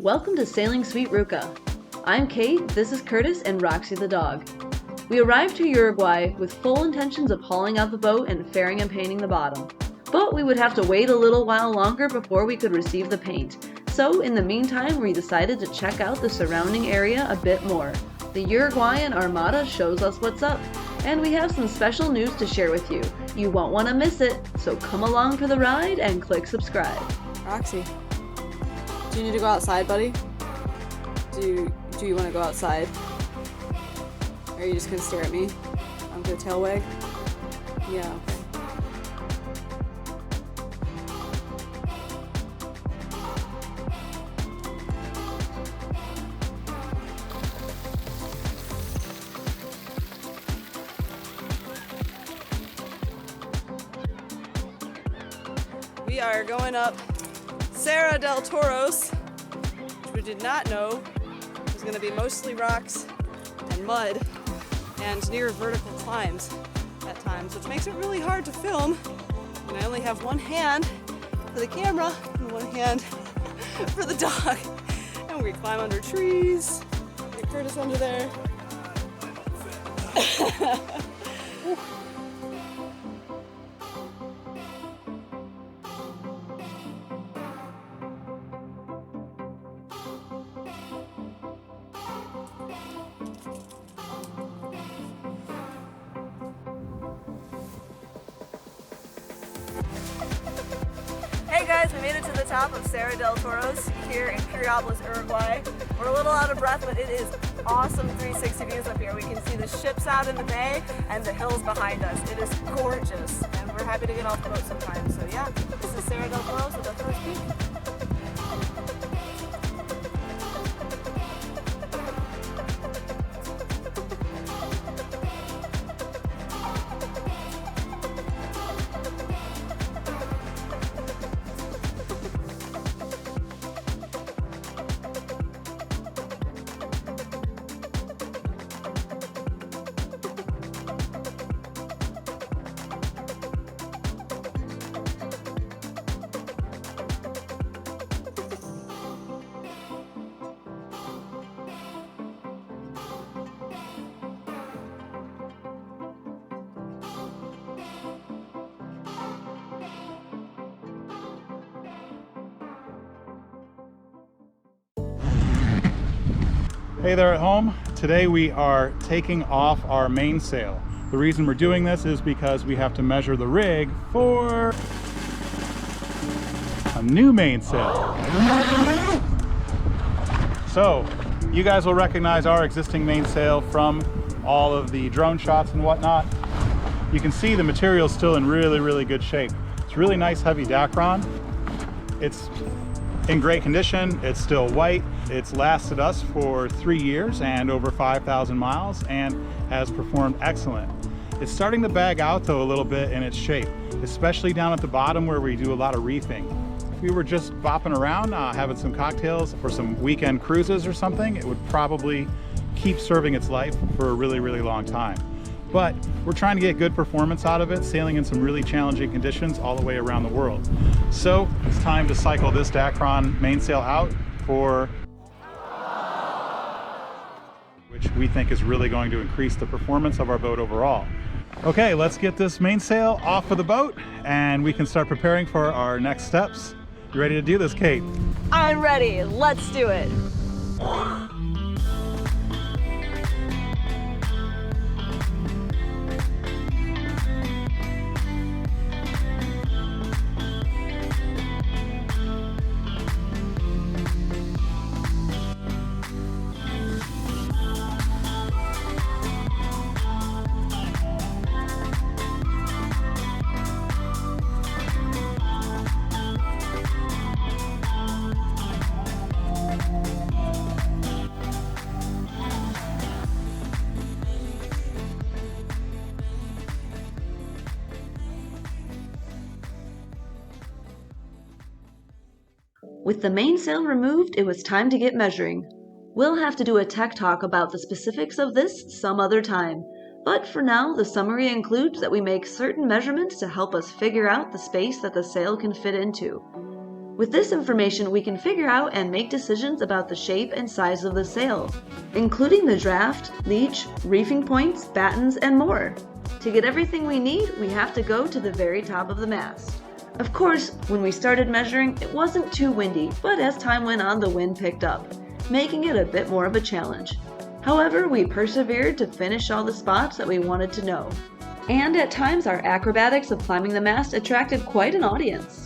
Welcome to Sailing Sweet Ruca. I'm Kate, this is Curtis, and Roxy the dog. We arrived to Uruguay with full intentions of hauling out the boat and fairing and painting the bottom. But we would have to wait a little while longer before we could receive the paint. So in the meantime, we decided to check out the surrounding area a bit more. The Uruguayan Armada shows us what's up, and we have some special news to share with you. You won't want to miss it, so come along for the ride and click subscribe. Roxy, do you need to go outside, buddy? Do you want to go outside? Or are you just gonna stare at me? I'm gonna tail wag? Yeah, okay. We are going up Cerro del Toros, which we did not know was going to be mostly rocks and mud and near vertical climbs at times, which makes it really hard to film. And I only have one hand for the camera and one hand for the dog. And we climb under trees, get Curtis under there. Hey guys, we made it to the top of Cerro del Toros here in Piriapolis, Uruguay. We're a little out of breath, but it is awesome 360 views up here. We can see the ships out in the bay and the hills behind us. It is gorgeous, and we're happy to get off the boat sometime. So yeah, this is Cerro del Toros with the first peak. Hey there at home. Today we are taking off our mainsail. The reason we're doing this is because we have to measure the rig for a new mainsail. So you guys will recognize our existing mainsail from all of the drone shots and whatnot. You can see the material is still in really good shape. It's really nice heavy Dacron. It's in great condition. It's still white. It's lasted us for 3 years and over 5,000 miles and has performed excellent. It's starting to bag out though a little bit in its shape, especially down at the bottom where we do a lot of reefing. If we were just bopping around, having some cocktails for some weekend cruises or something, it would probably keep serving its life for a really long time. But we're trying to get good performance out of it, sailing in some really challenging conditions all the way around the world. So it's time to cycle this Dacron mainsail out for which we think is really going to increase the performance of our boat overall. Okay, let's get this mainsail off of the boat and we can start preparing for our next steps. You ready to do this, Kate? I'm ready. Let's do it. With the mainsail removed, it was time to get measuring. We'll have to do a tech talk about the specifics of this some other time, but for now the summary includes that we make certain measurements to help us figure out the space that the sail can fit into. With this information, we can figure out and make decisions about the shape and size of the sail, including the draft, leach, reefing points, battens, and more. To get everything we need, we have to go to the very top of the mast. Of course, when we started measuring, it wasn't too windy, but as time went on, the wind picked up, making it a bit more of a challenge. However, we persevered to finish all the spots that we wanted to know. And at times, our acrobatics of climbing the mast attracted quite an audience.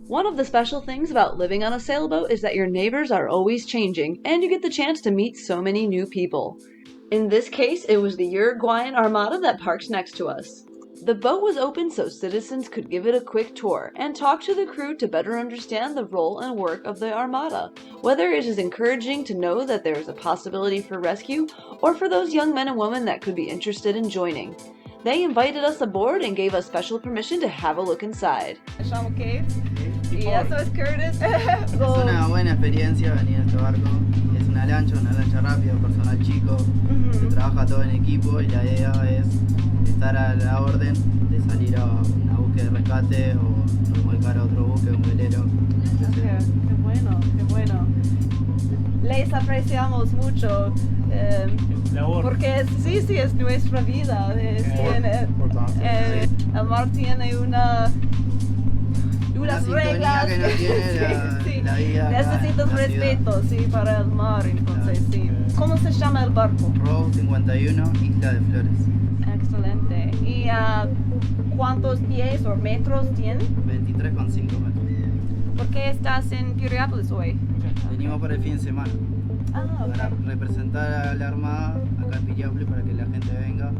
One of the special things about living on a sailboat is that your neighbors are always changing, and you get the chance to meet so many new people. In this case, it was the Uruguayan Armada that parked next to us. The boat was open so citizens could give it a quick tour and talk to the crew to better understand the role and work of the Armada, whether it is encouraging to know that there is a possibility for rescue, or for those young men and women that could be interested in joining. They invited us aboard and gave us special permission to have a look inside. Me llamo Kate y eso es Curtis. Es una buena experiencia venir a este barco. Es una lancha rápida, personal chico. Se trabaja todo en equipo y la idea es estar a la orden de salir a una búsqueda de rescate o remolcar a otro buque, un velero. Qué bueno, qué bueno. Les apreciamos mucho. Porque sí, es nuestra vida. El mar tiene unas reglas que no tiene la vida. Necesitas respeto, sí, para el mar, entonces sí. ¿Cómo se llama el barco? Row 51, Isla de Flores. Excelente. ¿Y cuántos pies o metros tiene? 23,5 metros. ¿Por qué estás en Piriapolis hoy? Venimos para el fin de semana. Okay. Para representar a la Armada acá en Piriapolis, para que la gente venga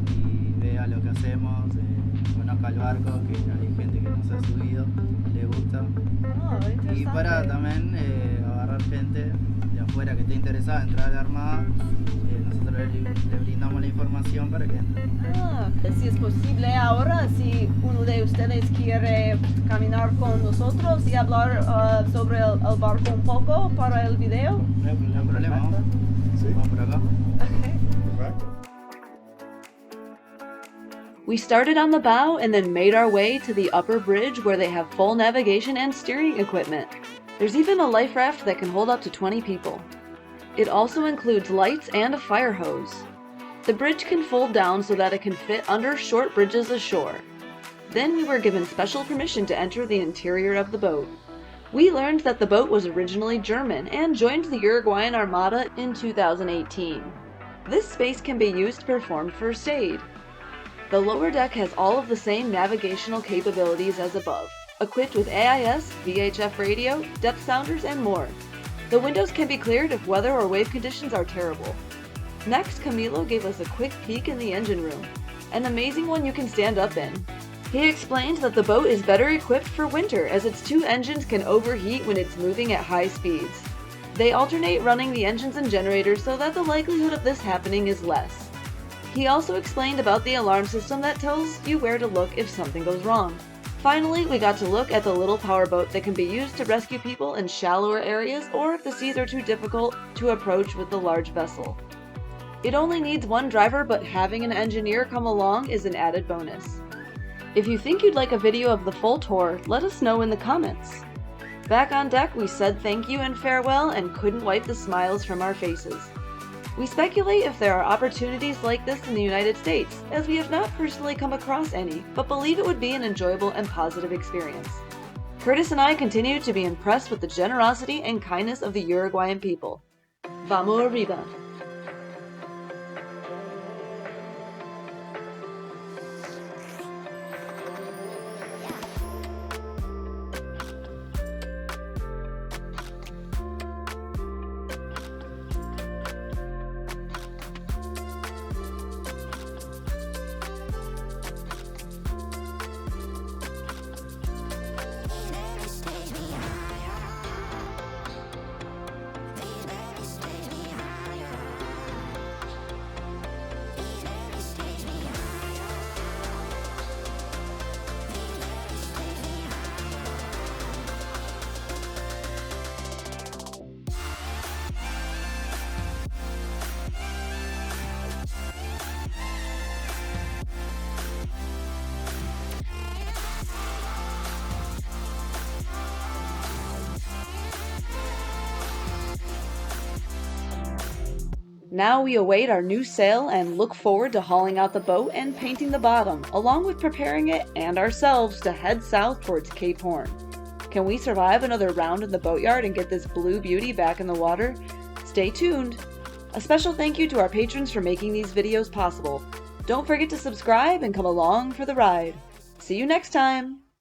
y vea lo que hacemos, conozca el barco, que hay gente que nos ha subido, le gusta. Y para también agarrar gente de afuera que esté interesada en entrar a la Armada, nosotros le brindamos la información para que entre. Si es posible ahora, si uno de ustedes quiere caminar con nosotros y hablar sobre el barco un poco para el video. No hay problema. Sí. Vamos por acá. Perfecto. We started on the bow and then made our way to the upper bridge where they have full navigation and steering equipment. There's even a life raft that can hold up to 20 people. It also includes lights and a fire hose. The bridge can fold down so that it can fit under short bridges ashore. Then we were given special permission to enter the interior of the boat. We learned that the boat was originally German and joined the Uruguayan Armada in 2018. This space can be used to perform first aid. The lower deck has all of the same navigational capabilities as above, equipped with AIS, VHF radio, depth sounders, and more. The windows can be cleared if weather or wave conditions are terrible. Next, Camilo gave us a quick peek in the engine room, an amazing one you can stand up in. He explained that the boat is better equipped for winter as its two engines can overheat when it's moving at high speeds. They alternate running the engines and generators so that the likelihood of this happening is less. He also explained about the alarm system that tells you where to look if something goes wrong. Finally, we got to look at the little powerboat that can be used to rescue people in shallower areas or if the seas are too difficult to approach with the large vessel. It only needs one driver, but having an engineer come along is an added bonus. If you think you'd like a video of the full tour, let us know in the comments. Back on deck, we said thank you and farewell and couldn't wipe the smiles from our faces. We speculate if there are opportunities like this in the United States, as we have not personally come across any, but believe it would be an enjoyable and positive experience. Curtis and I continue to be impressed with the generosity and kindness of the Uruguayan people. Vamos arriba! Now we await our new sail and look forward to hauling out the boat and painting the bottom, along with preparing it and ourselves to head south towards Cape Horn. Can we survive another round in the boatyard and get this blue beauty back in the water? Stay tuned! A special thank you to our patrons for making these videos possible. Don't forget to subscribe and come along for the ride. See you next time!